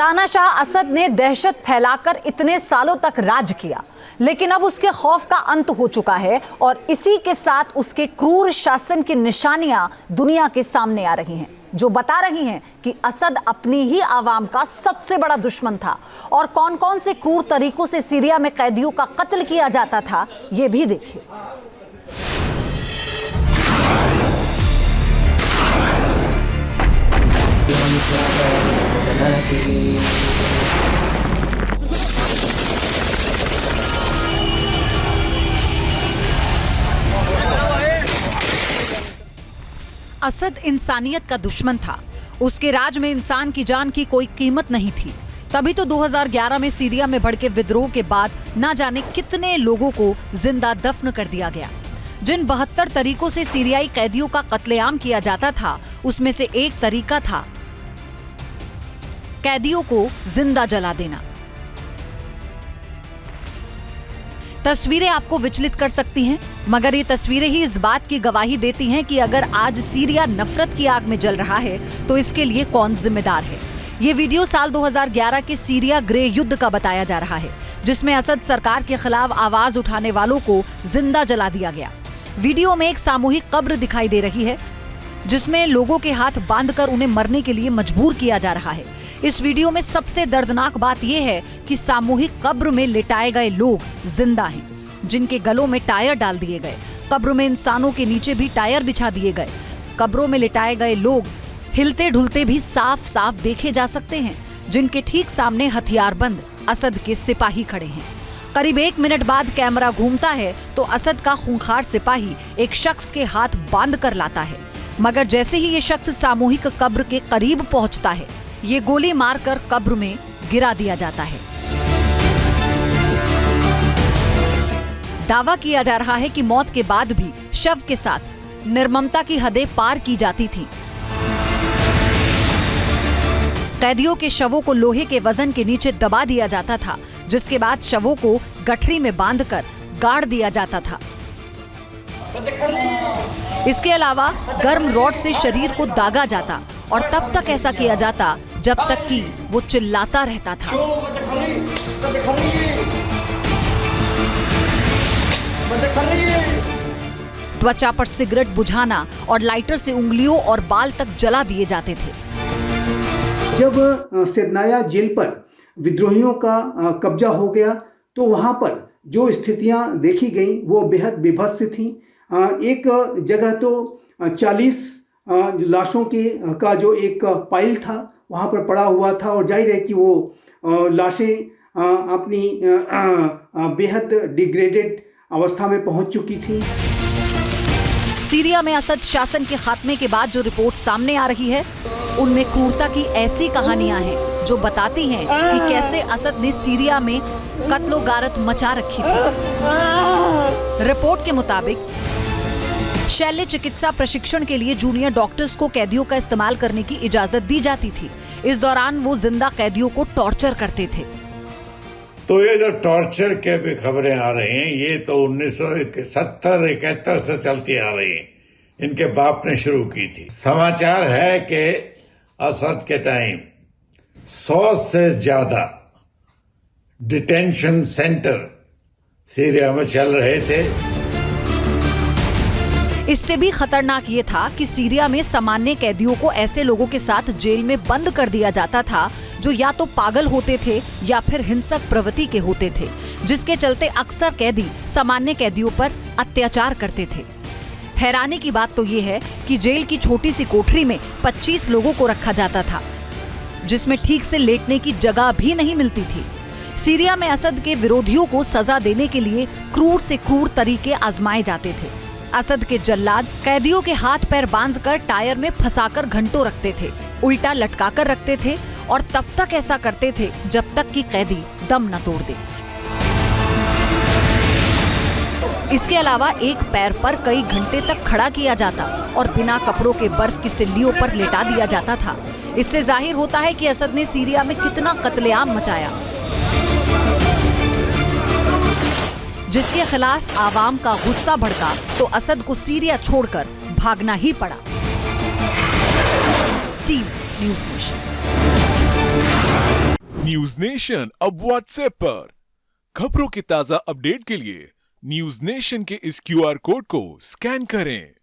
तानाशाह असद ने दहशत फैलाकर इतने सालों तक राज किया, लेकिन अब उसके खौफ का अंत हो चुका है और इसी के साथ उसके क्रूर शासन की निशानियां दुनिया के सामने आ रही हैं, जो बता रही हैं कि असद अपनी ही आवाम का सबसे बड़ा दुश्मन था और कौन कौन से क्रूर तरीकों से सीरिया में कैदियों का कत्ल किया जाता था, ये भी देखिए। असद इंसानियत का दुश्मन था। उसके राज में इंसान की जान की कोई कीमत नहीं थी। तभी तो 2011 में सीरिया में भड़के विद्रोह के बाद ना जाने कितने लोगों को जिंदा दफन कर दिया गया। जिन 72 तरीकों से सीरियाई कैदियों का कत्लेआम किया जाता था, उसमें से एक तरीका था कैदियों को जिंदा जला देना। तस्वीरें आपको विचलित कर सकती हैं, मगर ये तस्वीरें ही इस बात की गवाही देती हैं कि अगर आज सीरिया नफरत की आग में जल रहा है तो इसके लिए कौन जिम्मेदार है। ये वीडियो साल 2011 के सीरिया ग्रे युद्ध का बताया जा रहा है, जिसमें असद सरकार के खिलाफ आवाज उठाने वालों को जिंदा जला दिया गया। वीडियो में एक सामूहिक कब्र दिखाई दे रही है, जिसमें लोगों के हाथ बांधकर उन्हें मरने के लिए मजबूर किया जा रहा है। इस वीडियो में सबसे दर्दनाक बात यह है कि सामूहिक कब्र में लिटाए गए लोग जिंदा हैं, जिनके गलों में टायर डाल दिए गए। कब्र में इंसानों के नीचे भी टायर बिछा दिए गए। कब्रों में लिटाए गए लोग हिलते ढुलते भी साफ साफ देखे जा सकते हैं, जिनके ठीक सामने हथियारबंद असद के सिपाही खड़े हैं। करीब 1 मिनट बाद कैमरा घूमता है तो असद का खूंखार सिपाही एक शख्स के हाथ बांध कर लाता है, मगर जैसे ही ये शख्स सामूहिक कब्र के करीब पहुंचता है, ये गोली मारकर कब्र में गिरा दिया जाता है। दावा किया जा रहा है कि मौत के बाद भी शव के साथ निर्ममता की हदें पार की जाती थीं। कैदियों के शवों को लोहे के वजन के नीचे दबा दिया जाता था, जिसके बाद शवों को गठरी में बांधकर गाड़ दिया जाता था। इसके अलावा गर्म रॉड से शरीर को दागा जाता और तब तक ऐसा किया जाता जब तक कि वो चिल्लाता रहता था। त्वचा पर सिगरेट बुझाना और लाइटर से उंगलियों और बाल तक जला दिए जाते थे। जब सिरनाया जेल पर विद्रोहियों का कब्जा हो गया तो वहां पर जो स्थितियां देखी गईं वो बेहद बीभत्स थीं। एक जगह तो 40 लाशों का जो एक पाइल था वहाँ पर पड़ा हुआ था और जाहिर है कि वो लाशें अपनी बेहद डिग्रेडेड अवस्था में पहुँच चुकी थी। सीरिया में असद शासन के खात्मे के बाद जो रिपोर्ट सामने आ रही है, उनमें क्रूरता की ऐसी कहानियां हैं जो बताती हैं कि कैसे असद ने सीरिया में कत्लो गारत मचा रखी थी। रिपोर्ट के मुताबिक शल्य चिकित्सा प्रशिक्षण के लिए जूनियर डॉक्टर्स को कैदियों का इस्तेमाल करने की इजाजत दी जाती थी। इस दौरान वो जिंदा कैदियों को टॉर्चर करते थे। तो ये जो टॉर्चर के भी खबरें आ रही हैं, ये तो 1970-71 से चलती आ रही हैं। इनके बाप ने शुरू की थी। समाचार है कि असद के टाइम 100 से ज्यादा डिटेंशन सेंटर सीरिया में चल रहे थे। इससे भी खतरनाक ये था कि सीरिया में सामान्य कैदियों को ऐसे लोगों के साथ जेल में बंद कर दिया जाता था जो या तो पागल होते थे या फिर हिंसक प्रवृत्ति के होते थे, जिसके चलते अक्सर कैदी सामान्य कैदियों पर अत्याचार करते थे। हैरानी की बात तो ये है कि जेल की छोटी सी कोठरी में 25 लोगों को रखा जाता था, जिसमें ठीक से लेटने की जगह भी नहीं मिलती थी। सीरिया में असद के विरोधियों को सजा देने के लिए क्रूर से क्रूर तरीके आजमाए जाते थे। असद के जल्लाद कैदियों के हाथ पैर बांधकर टायर में फंसाकर घंटों रखते थे, उल्टा लटकाकर रखते थे और तब तक ऐसा करते थे जब तक कि कैदी दम न तोड़ दे। इसके अलावा एक पैर पर कई घंटे तक खड़ा किया जाता और बिना कपड़ों के बर्फ की सिल्लियों पर लेटा दिया जाता था। इससे जाहिर होता है कि असद ने सीरिया में कितना कत्लेआम मचाया, जिसके खिलाफ आवाम का गुस्सा भड़का तो असद को सीरिया छोड़कर भागना ही पड़ा। Team news mission. News nation अब व्हाट्सएप पर। खबरों की ताजा अपडेट के लिए न्यूज नेशन के इस क्यूआर कोड को स्कैन करें।